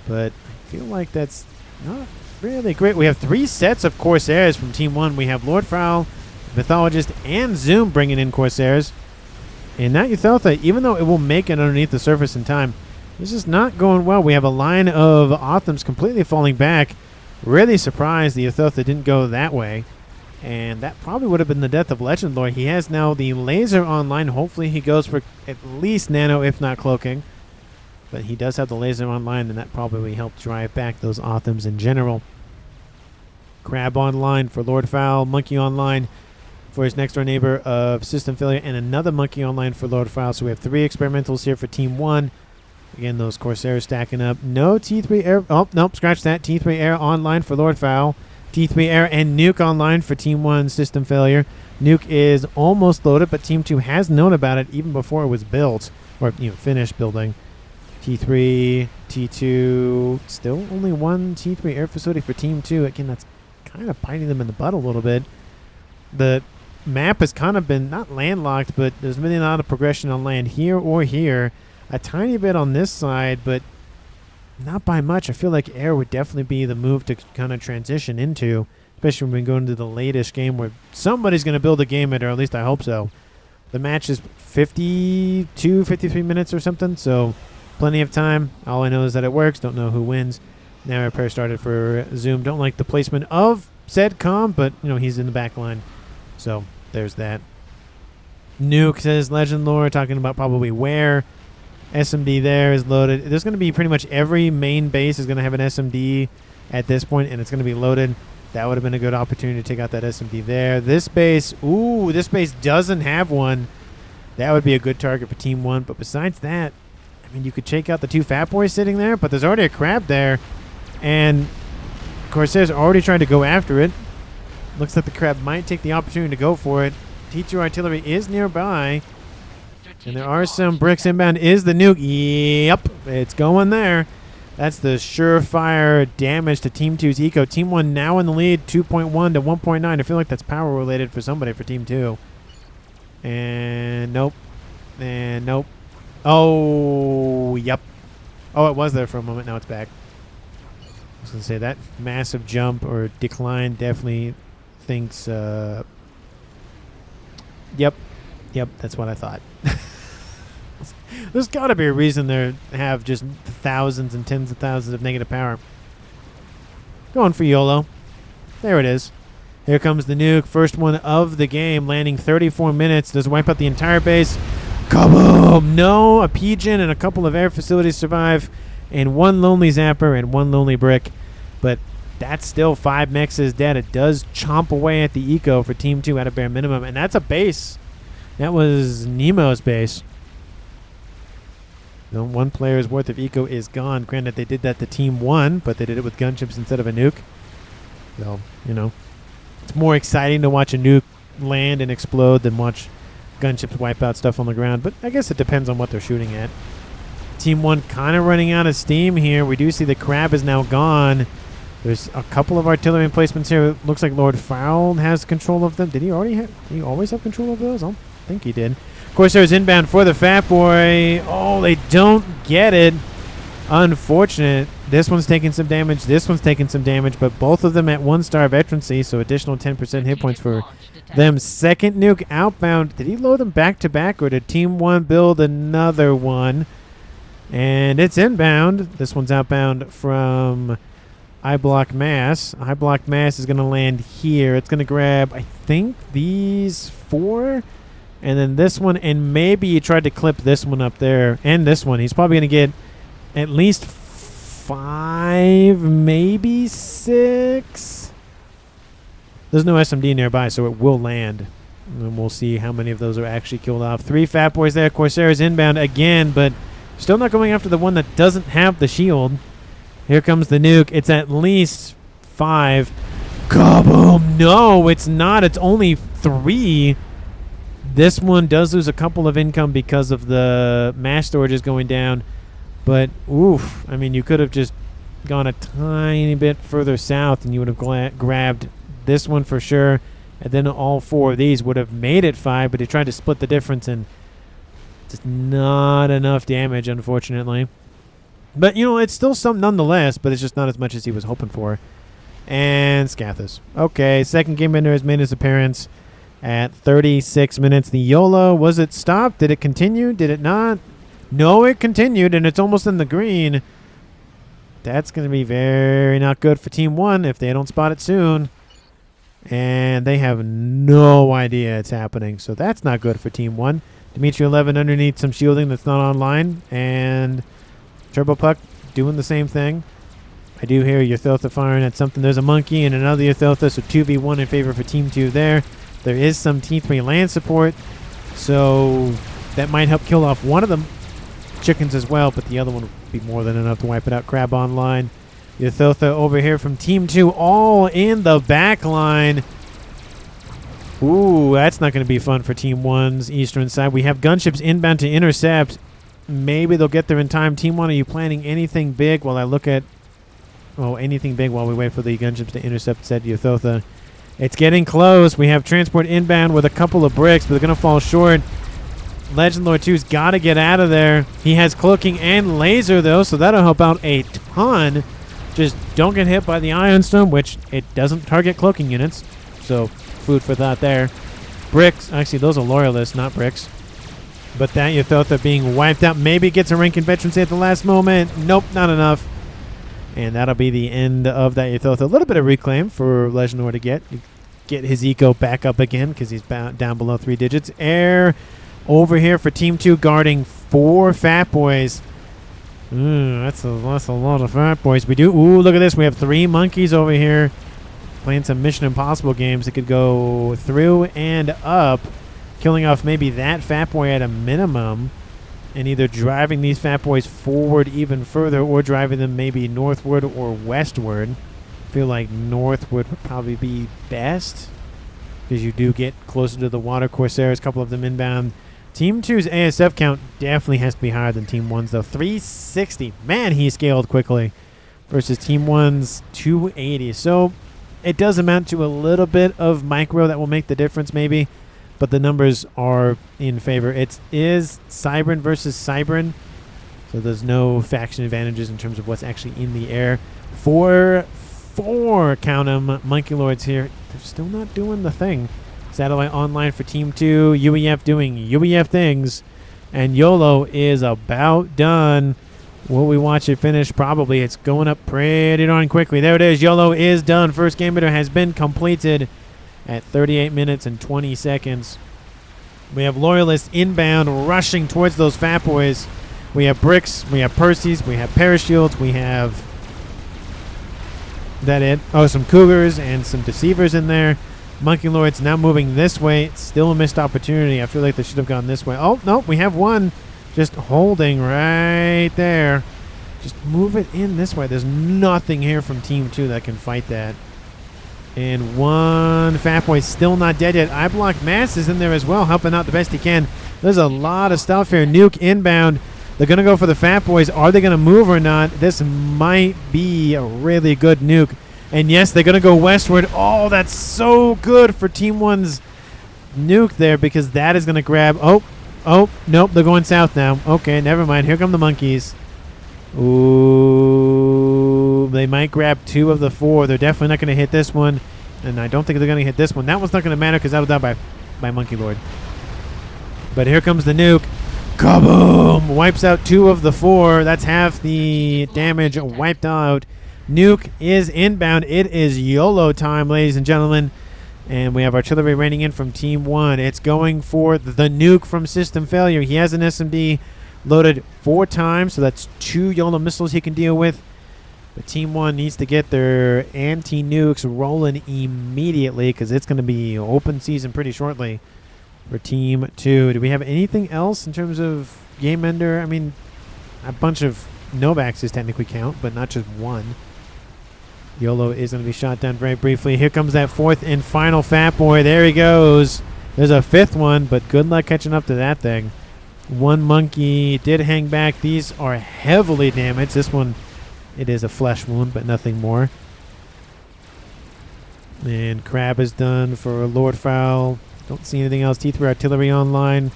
But I feel like that's not really great. We have 3 sets of Corsairs from Team 1. We have Lord Frowl, Mythologist, and Zoom bringing in Corsairs. And that Athotha, even though it will make it underneath the surface in time, this is not going well. We have a line of Othams completely falling back. Really surprised the Athotha didn't go that way. And that probably would have been the death of Legend Lord. He has now the laser online. Hopefully he goes for at least nano, if not cloaking. But he does have the laser online, and that probably helped drive back those Othams in general. Crab online for Lord Fowl. Monkey online for his next door neighbor of System Failure. And another Monkey online for Lord Fowl. So we have 3 experimentals here for Team 1. Again, those Corsairs stacking up. No T3 Air. Oh, nope, scratch that. T3 Air online for Lord Fowl. T3 Air and Nuke online for Team 1 System Failure. Nuke is almost loaded, but Team 2 has known about it even before it was built, or finished building. T3, T2, still only 1 T3 Air facility for Team 2. Again, that's kind of biting them in the butt a little bit. The map has kind of been, not landlocked, but there's really not a progression on land here or here. A tiny bit on this side, but not by much. I feel like air would definitely be the move to kind of transition into, especially when we go into the latest game where somebody's going to build a game it, or at least I hope so. The match is 52, 53 minutes or something, so plenty of time. All I know is that it works. Don't know who wins. Now repair started for Zoom. Don't like the placement of said comm, but, you know, he's in the back line. So there's that. Nuke says Legend Lore, talking about probably where. SMD there is loaded. There's going to be pretty much every main base is going to have an SMD at this point, and it's going to be loaded. That would have been a good opportunity to take out that SMD there. This base, ooh, this base doesn't have one. That would be a good target for Team 1. But besides that, I mean, you could check out the 2 Fat Boys sitting there, but there's already a crab there. And Corsair's already trying to go after it. Looks like the crab might take the opportunity to go for it. T2 artillery is nearby. And there are some bricks inbound. Is the nuke? Yep, it's going there. That's the surefire damage to Team 2's eco. Team 1 now in the lead, 2.1 to 1.9. I feel like that's power related for somebody for Team 2. And nope. And nope. Oh, yep. Oh, it was there for a moment. Now it's back. I was going to say that massive jump or decline definitely thinks... Yep. Yep, that's what I thought. There's got to be a reason they have just thousands and tens of thousands of negative power. Going for YOLO. There it is. Here comes the nuke. First one of the game, landing 34 minutes. Does wipe out the entire base. Kaboom! No, a pigeon and a couple of air facilities survive. And one lonely zapper and one lonely brick. But that's still 5 mexes dead. It does chomp away at the eco for Team 2 at a bare minimum. And that's a base. That was Nemo's base. No, 1 player's worth of eco is gone. Granted, they did that to Team 1, but they did it with gunships instead of a nuke. So, you know, it's more exciting to watch a nuke land and explode than watch gunships wipe out stuff on the ground. But I guess it depends on what they're shooting at. Team 1 kind of running out of steam here. We do see the crab is now gone. There's a couple of artillery emplacements here. It looks like Lord Fowl has control of them. Did he always have control of those? I don't think he did. Of course, there's inbound for the Fat Boy. Oh, they don't get it. Unfortunate. This one's taking some damage. This one's taking some damage, but both of them at 1-star veterancy, so additional 10% hit points for them. Second nuke outbound. Did he load them back to back, or did Team 1 build another one? And it's inbound. This one's outbound from I-Block Mass. I-Block Mass is going to land here. It's going to grab, I think, these 4. And then this one, and maybe he tried to clip this one up there, and this one. He's probably going to get at least 5, maybe 6. There's no SMD nearby, so it will land. And we'll see how many of those are actually killed off. 3 Fat Boys there. Corsair's inbound again, but still not going after the one that doesn't have the shield. Here comes the nuke. It's at least 5. Kaboom! No, it's not. It's only 3. This one does lose a couple of income because of the mass storages going down. But, oof. I mean, you could have just gone a tiny bit further south and you would have grabbed this one for sure. And then all 4 of these would have made it 5, but he tried to split the difference and just not enough damage, unfortunately. But, you know, it's still some nonetheless, but it's just not as much as he was hoping for. And Scathus. Okay, second game ender has made his appearance at 36 minutes. The YOLO, was it stopped? Did it continue? Did it not? No, it continued, and it's almost in the green. That's going to be very not good for Team 1 if they don't spot it soon. And they have no idea it's happening, so that's not good for Team 1. Dimitri 11 underneath some shielding that's not online, and Turbo Puck doing the same thing. I do hear Ythotha firing at something. There's a monkey and another Ythotha, so 2v1 in favor for Team 2 there. There is some T3 land support, so that might help kill off one of the chickens as well, but the other one will be more than enough to wipe it out. Crab online. Ythotha over here from Team 2, all in the back line. Ooh, that's not going to be fun for Team 1's eastern side. We have gunships inbound to intercept. Maybe they'll get there in time. Team 1, are you planning anything big while I look at... Oh, anything big while we wait for the gunships to intercept said Ythotha. It's getting close. We have transport inbound with a couple of bricks, but they're going to fall short. Legend Lord 2's got to get out of there. He has cloaking and laser, though, so that'll help out a ton. Just don't get hit by the Iron Stone, which it doesn't target cloaking units. So, food for thought there. bricks. Actually, those are loyalists, not bricks. But that Ythotha being wiped out. Maybe gets a rank in veterancy at the last moment. Nope, not enough. And that'll be the end of that Ythotha. A little bit of reclaim for Legendor to get his eco back up again because he's down below 3 digits. Air over here for Team 2 guarding 4 Fat Boys. That's a lot of Fat Boys. We do. Ooh, look at this. We have 3 monkeys over here playing some Mission Impossible games that could go through and up, killing off maybe that Fat Boy at a minimum, and either driving these Fat Boys forward even further or driving them maybe northward or westward. I feel like northward would probably be best because you do get closer to the Water Corsairs, a couple of them inbound. Team 2's ASF count definitely has to be higher than Team 1's, though. 360. Man, he scaled quickly versus Team 1's 280. So it does amount to a little bit of micro that will make the difference maybe, but the numbers are in favor. It is Cybran versus Cybran, so there's no faction advantages in terms of what's actually in the air. Four count 'em, Monkey Lords here. They're still not doing the thing. Satellite online for Team 2. UEF doing UEF things. And YOLO is about done. Will we watch it finish? Probably. It's going up pretty darn quickly. There it is. YOLO is done. First game bidder has been completed at 38 minutes and 20 seconds. We have Loyalists inbound, rushing towards those Fat Boys. We have Bricks. We have Percy's. We have Parashields. We have... that it? Oh, some Cougars and some Deceivers in there. Monkey Lords now moving this way. It's still a missed opportunity. I feel like they should have gone this way. Oh, no, we have one just holding right there. Just move it in this way. There's nothing here from Team 2 that can fight that. And one Fat Boy still not dead yet. I Block Mass is in there as well, helping out the best he can. There's a lot of stuff here. Nuke inbound. They're going to go for the Fat Boys. Are they going to move or not? This might be a really good nuke. And yes, they're going to go westward. Oh, that's so good for Team 1's nuke there because that is going to grab... Oh, nope, they're going south now. Okay, never mind. Here come the monkeys. Ooh, they might grab 2 of the 4. They're definitely not going to hit this one. And I don't think they're going to hit this one. That one's not going to matter because that'll die by Monkey Lord. But here comes the nuke. Kaboom! Wipes out 2 of the 4. That's half the damage wiped out. Nuke is inbound. It is YOLO time, ladies and gentlemen. And we have artillery raining in from Team 1. It's going for the nuke from System Failure. He has an SMD loaded 4 times, so that's 2 YOLO missiles he can deal with. But Team 1 needs to get their anti-nukes rolling immediately because it's going to be open season pretty shortly for Team 2. Do we have anything else in terms of game ender? I mean, a bunch of Novaks technically count, but not just one. YOLO is going to be shot down very briefly. Here comes that 4th and final Fat Boy. There he goes. There's a 5th one, but good luck catching up to that thing. One monkey did hang back. These are heavily damaged. This one, it is a flesh wound, but nothing more. And Crab is done for Lord Fowl. Don't see anything else. T3 artillery online.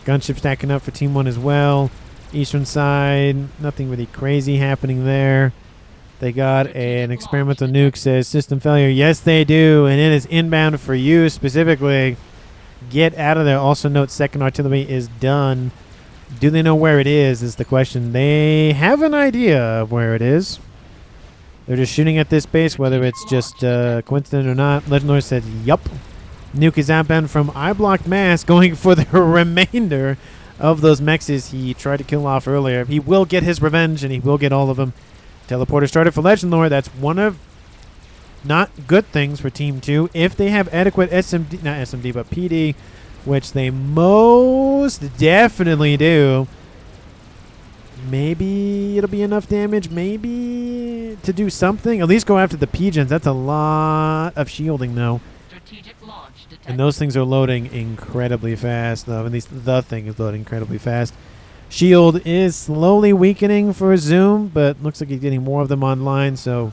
Gunship stacking up for Team 1 as well. Eastern side, nothing really crazy happening there. They got an experimental nuke, says System Failure. Yes, they do, and it is inbound for you specifically. Get out of there. Also note, second artillery is done. Do they know where it is the question. They have an idea of where it is. They're just shooting at this base, whether it's just coincident or not. Legendor says, yup. Nuke is outbound from I Blocked Mass, going for the remainder of those mexes he tried to kill off earlier. He will get his revenge, and he will get all of them. Teleporter started for Legendor. That's one of not good things for Team 2. If they have adequate SMD, not SMD, but PD, which they most definitely do, maybe it'll be enough damage, maybe to do something. At least go after the pigeons. That's a lot of shielding, though. And those things are loading incredibly fast, though. At least the thing is loading incredibly fast. Shield is slowly weakening for Zoom, but looks like he's getting more of them online, so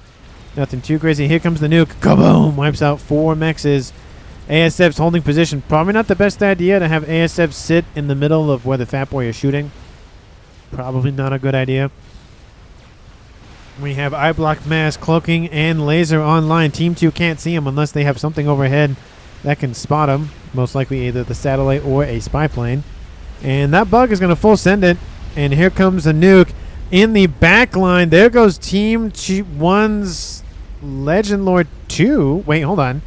nothing too crazy. Here comes the nuke. Kaboom! Wipes out 4 mexes. ASF's holding position. Probably not the best idea to have ASF sit in the middle of where the Fat Boy is shooting. Probably not a good idea. We have I Block Mass, Cloaking, and Laser online. Team 2 can't see him unless they have something overhead. that can spot him. Most likely either the satellite or a spy plane. And that bug is going to full send it. And here comes a nuke in the back line. There goes Team 1's Legend Lord 2. Wait, hold on.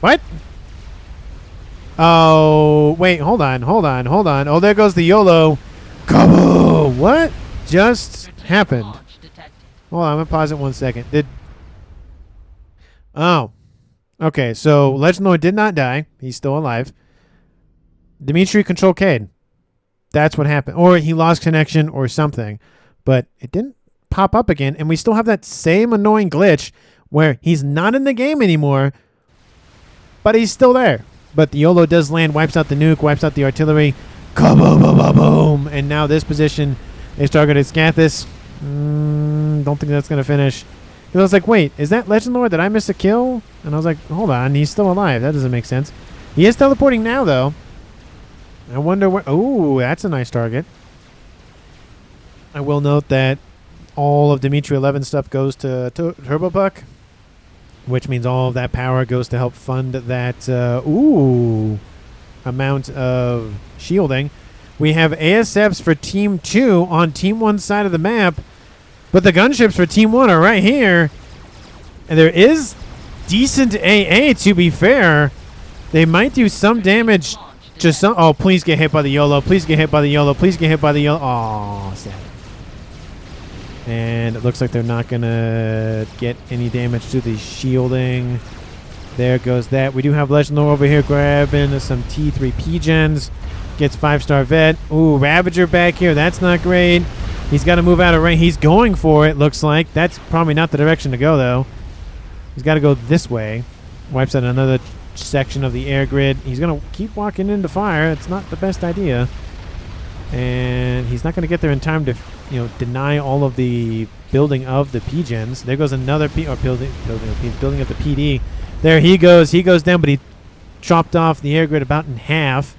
What? Oh, wait, hold on. Oh, there goes the YOLO. Kaboom! What just happened? Hold on, I'm going to pause it 1 second. Oh. Okay, so Legend Lord did not die. He's still alive. Dimitri control Cade. That's what happened. Or he lost connection or something. But it didn't pop up again. And we still have that same annoying glitch where he's not in the game anymore, but he's still there. But the YOLO does land, wipes out the nuke, wipes out the artillery. Kaboom! And now this position is targeted Scathis. Don't think that's going to finish. Because I was like, wait, is that Legend Lord? Did I miss a kill? And I was like, hold on, he's still alive. That doesn't make sense. He is teleporting now, though. I wonder where... Oh, that's a nice target. I will note that all of Dimitri 11 stuff goes to Turbo Puck, which means all of that power goes to help fund that amount of shielding. We have ASFs for Team 2 on Team 1's side of the map, but the gunships for Team 1 are right here. And there is decent AA, to be fair. They might do some damage to some... Oh, please get hit by the YOLO. Please get hit by the YOLO. Please get hit by the YOLO. Oh, sad. And it looks like they're not going to get any damage to the shielding. There goes that. We do have Legend Lord over here grabbing some T3P gens. Gets 5-star vet. Ooh, Ravager back here. That's not great. He's got to move out of range. He's going for it, looks like. That's probably not the direction to go, though. He's got to go this way. Wipes out another section of the air grid. He's going to keep walking into fire. It's not the best idea. And he's not going to get there in time to, deny all of the building of the P-gens. There goes another building of the PD. There he goes. He goes down, but he chopped off the air grid about in half.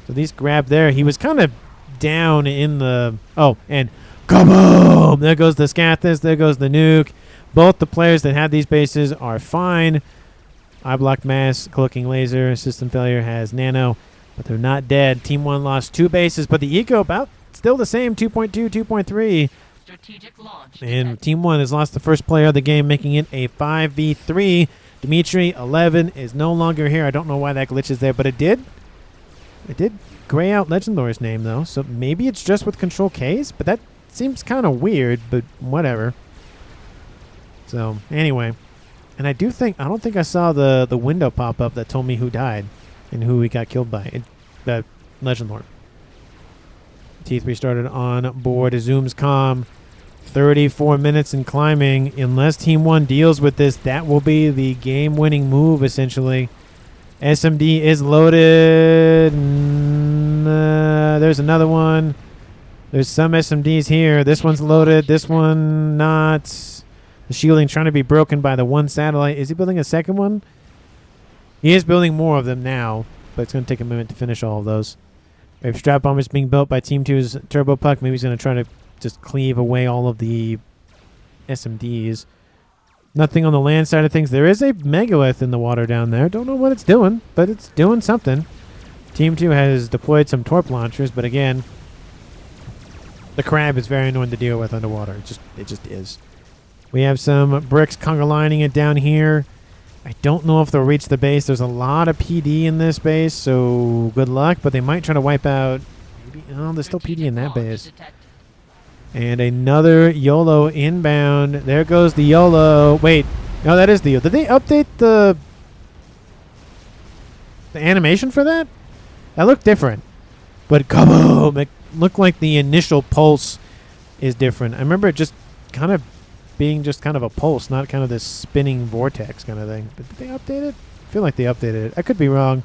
So these grabbed there. He was kind of down in the... Oh, and kaboom! There goes the Scathis. There goes the nuke. Both the players that have these bases are fine. I blocked mass, cloaking laser, system failure has nano, but they're not dead. Team 1 lost 2 bases, but the eco about still the same, 2.2, 2.3. Strategic launch and Team 1 has lost the first player of the game, making it a 5v3. Dimitri 11 is no longer here. I don't know why that glitch is there, but it did gray out Legend Lord's name, though, so maybe it's just with Control K's, but that seems kind of weird, but whatever. So, anyway. And I don't think I saw the window pop up that told me who died and who he got killed by. Legend Lord. T3 started on board. Zooms comm. 34 minutes and climbing. Unless Team 1 deals with this, that will be the game-winning move, essentially. SMD is loaded. There's another one. There's some SMDs here. This one's loaded. This one not. The shielding trying to be broken by the one satellite. Is he building a second one? He is building more of them now, but it's going to take a minute to finish all of those. We have strap bombers being built by Team 2's Turbo Puck. Maybe he's going to try to just cleave away all of the SMDs. Nothing on the land side of things. There is a megalith in the water down there. Don't know what it's doing, but it's doing something. Team 2 has deployed some torp launchers, but again, the crab is very annoying to deal with underwater. It just is. We have some bricks conga lining it down here. I don't know if they'll reach the base. There's a lot of PD in this base, so good luck. But they might try to wipe out... Maybe, oh, there's still PD in that base. And another YOLO inbound. There goes the YOLO. Wait. No, that is the YOLO. Did they update the animation for that? That looked different. But kaboom! It looked like the initial pulse is different. I remember it just kind of being just kind of a pulse, not kind of this spinning vortex kind of thing. But did they update it? I feel like they updated it. I could be wrong.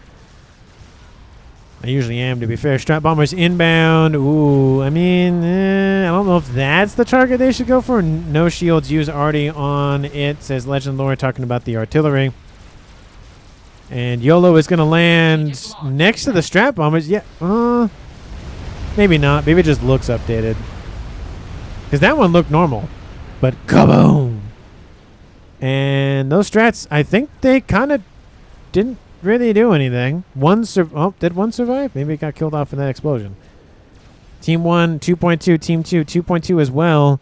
I usually am, to be fair. Strap bombers inbound. Ooh, I mean, I don't know if that's the target they should go for. No shields used already on it, says Legend Lord, talking about the artillery. And YOLO is going to land next to the strap bombers. Yeah, maybe not. Maybe it just looks updated. Because that one looked normal. But kaboom! And those strats, I think they kind of didn't really do anything. Did one survive? Maybe it got killed off in that explosion. Team 1, 2.2. Team 2, 2.2 as well.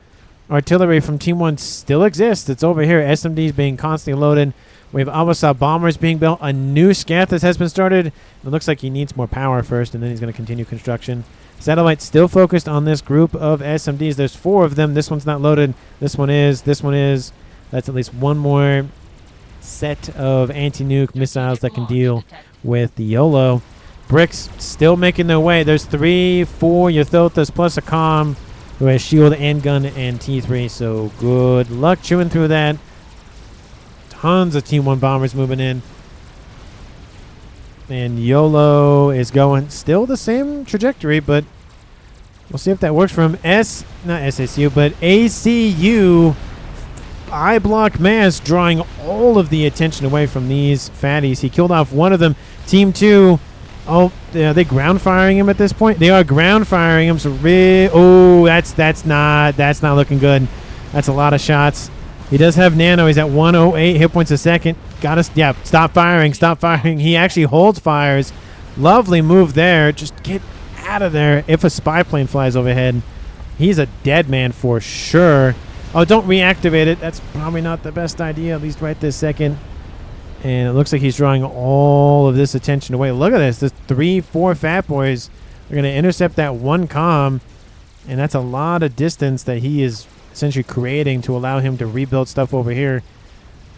Artillery from Team 1 still exists. It's over here. SMDs being constantly loaded. We have Awasa bombers being built. A new Scathis has been started. It looks like he needs more power first, and then he's going to continue construction. Satellite still focused on this group of SMDs. There's 4 of them. This one's not loaded. This one is. This one is. That's at least one more set of anti-nuke missiles that can deal with the YOLO. Bricks still making their way. There's 3, 4 Yothothas plus a comm who has shield and gun and T3. So good luck chewing through that. Tons of Team 1 bombers moving in. And YOLO is going still the same trajectory, but we'll see if that works for him. Not SACU, but ACU I block mass, drawing all of the attention away from these fatties. He killed off one of them. Team 2, are they ground firing him at this point? They are ground firing him. So that's not looking good. That's a lot of shots. He does have nano. He's at 108 hit points a second. Stop firing. Stop firing. He actually holds fires. Lovely move there. Just get out of there. If a spy plane flies overhead, he's a dead man for sure. Oh, don't reactivate it. That's probably not the best idea, at least right this second. And it looks like he's drawing all of this attention away. Look at this. There's 3, 4 fat boys. They're going to intercept that one comm. And that's a lot of distance that he is essentially creating to allow him to rebuild stuff over here.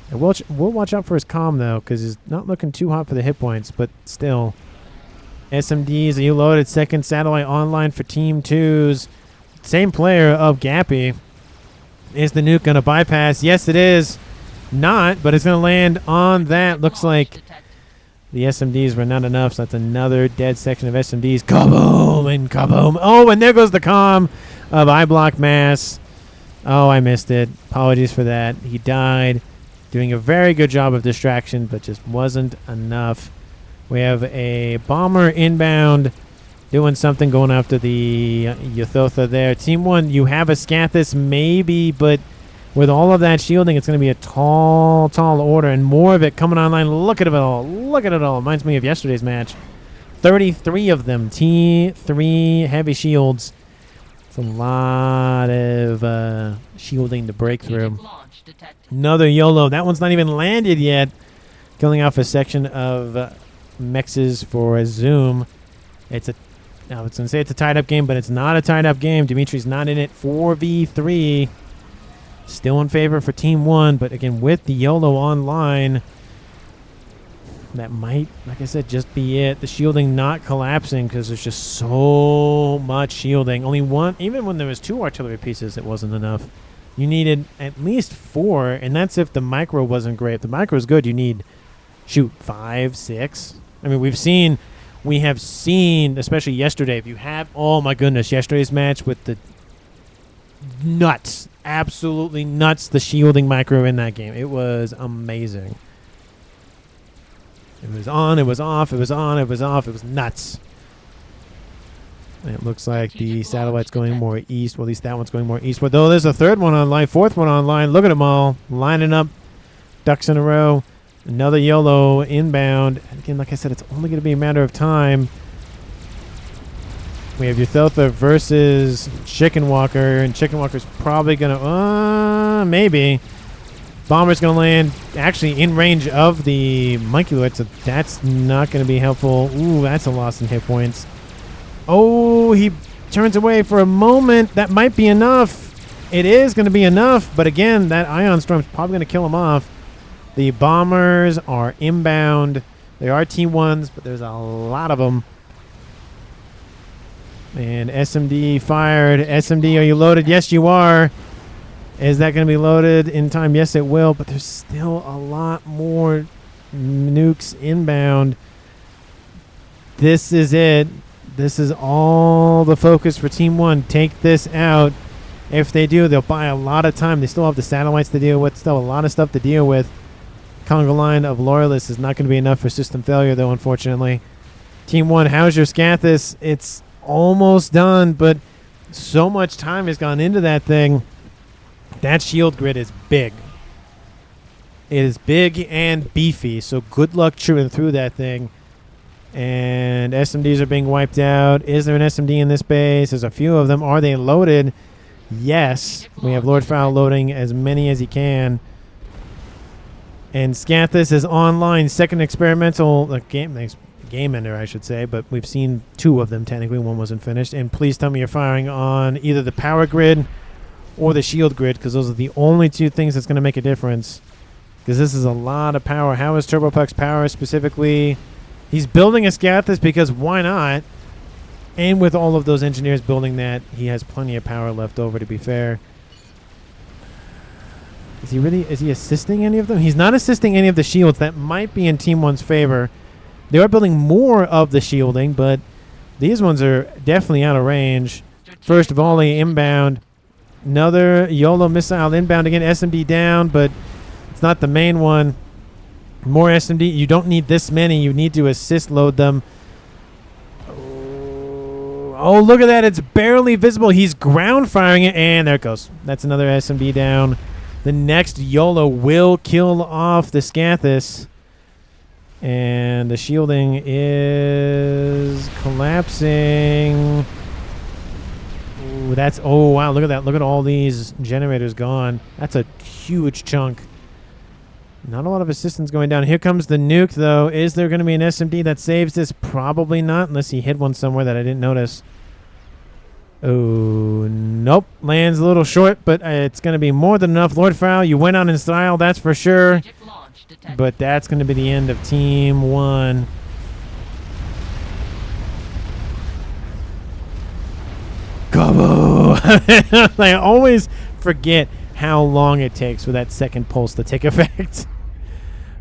And we'll watch out for his comm, though, because he's not looking too hot for the hit points. But still, SMDs, you loaded. Second satellite online for Team 2's. Same player of Gappy. Is the nuke going to bypass? Yes, it is. Not, but it's going to land on that. Looks like the SMDs were not enough, so that's another dead section of SMDs. Kaboom and kaboom. Oh, and there goes the comm of I block mass. Oh, I missed it. Apologies for that. He died. Doing a very good job of distraction, but just wasn't enough. We have a bomber inbound doing something, going after the Yothotha there. Team 1, you have a Scathis maybe, but with all of that shielding, it's going to be a tall order, and more of it coming online. Look at it all. Look at it all. Reminds me of yesterday's match. 33 of them. T3 heavy shields. It's a lot of shielding to break through. Another YOLO. That one's not even landed yet. Killing off a section of mexes for a zoom. I was going to say it's a tied-up game, but it's not a tied-up game. Dimitri's not in it. 4v3. Still in favor for Team 1, but again, with the YOLO online, that might, like I said, just be it. The shielding not collapsing because there's just so much shielding. Only one, even when there was 2 artillery pieces, it wasn't enough. You needed at least 4, and that's if the micro wasn't great. If the micro is good, you need, 5, 6. I mean, we have seen, especially yesterday, if you have, oh my goodness, yesterday's match with the nuts, absolutely nuts, the shielding micro in that game. It was amazing. It was on, it was off, it was on, it was off, it was nuts. And it looks like the satellite's going more east. Well, at least that one's going more eastward. Though there's a third one online, fourth one online. Look at them all lining up, ducks in a row. Another YOLO inbound. Again, like I said, it's only going to be a matter of time. We have Yothotha versus Chicken Walker, and Chicken Walker's probably going to, maybe. Bomber's going to land actually in range of the Monkey Lord, so that's not going to be helpful. Ooh, that's a loss in hit points. Oh, he turns away for a moment. That might be enough. It is going to be enough, but again, that Ion Storm's probably going to kill him off. The bombers are inbound. They are Team 1s, but there's a lot of them. And SMD fired. SMD, are you loaded? Yes, you are. Is that going to be loaded in time? Yes, it will, but there's still a lot more nukes inbound. This is it. This is all the focus for Team 1. Take this out. If they do, they'll buy a lot of time. They still have the satellites to deal with. Still a lot of stuff to deal with. Conga line of Loyalists is not going to be enough for system failure, though, unfortunately. Team 1, how's your Scathis? It's almost done, but so much time has gone into that thing. That shield grid is big. It is big and beefy, so good luck chewing through that thing. And SMDs are being wiped out. Is there an SMD in this base? There's a few of them. Are they loaded? Yes. We have Lord Fowl loading as many as he can. And Scathis is online. Second experimental game ender, I should say. But we've seen 2 of them, technically. 1 wasn't finished. And please tell me you're firing on either the power grid or the shield grid, because those are the only 2 things that's going to make a difference. Because this is a lot of power. How is Turbopuck's power specifically? He's building a Scathis because why not? And with all of those engineers building that, he has plenty of power left over, to be fair. Is he assisting any of them? He's not assisting any of the shields. That might be in Team 1's favor. They are building more of the shielding, but these ones are definitely out of range. First volley inbound. Another YOLO missile inbound again. SMD down, but it's not the main one. More SMD. You don't need this many. You need to assist load them. Oh, look at that. It's barely visible. He's ground firing it, and there it goes. That's another SMD down. The next YOLO will kill off the Scathis. And the shielding is collapsing. Ooh, oh, wow. Look at that. Look at all these generators gone. That's a huge chunk. Not a lot of assistance going down. Here comes the nuke, though. Is there going to be an SMD that saves this? Probably not, unless he hit one somewhere that I didn't notice. Oh, nope. Lands a little short, but it's going to be more than enough. Lord Fowl, you went on in style, that's for sure. But that's going to be the end of Team 1. Gobbo! I always forget how long it takes for that second pulse to take effect.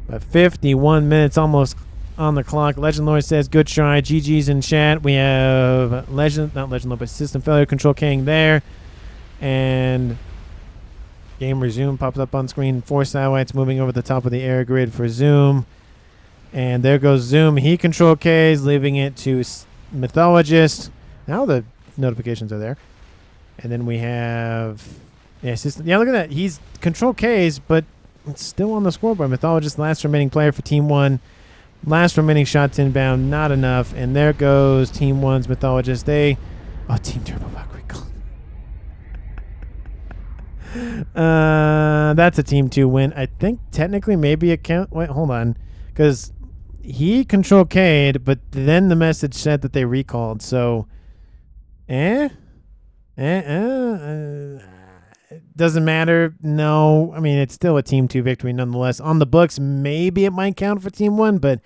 But 51 minutes almost on the clock. Legend Lord says, good try. GG's in chat. We have not Legend Lord, but System Failure Control King there. And game resume pops up on screen. 4 satellites moving over the top of the air grid for Zoom. And there goes Zoom. He Control Ks, leaving it to Mythologist. Now the notifications are there. And then we have... Yeah, look at that. He's Control Ks, but it's still on the scoreboard. Mythologist, last remaining player for Team 1. Last remaining shots inbound, not enough. And there goes Team 1's Mythologist. Team Turbopuck recall. That's a Team 2 win. I think technically maybe it count. Wait, hold on. Because he Control K'd, but then the message said that they recalled. So, doesn't matter. No, I mean, it's still a Team 2 victory nonetheless. On the books, maybe it might count for Team 1, but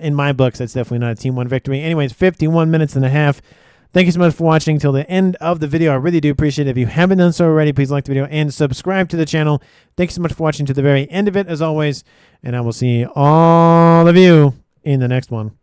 in my books, that's definitely not a Team 1 victory. Anyways, 51 minutes and a half. Thank you so much for watching till the end of the video. I really do appreciate it. If you haven't done so already, please like the video and subscribe to the channel. Thank you so much for watching to the very end of it, as always, and I will see all of you in the next one.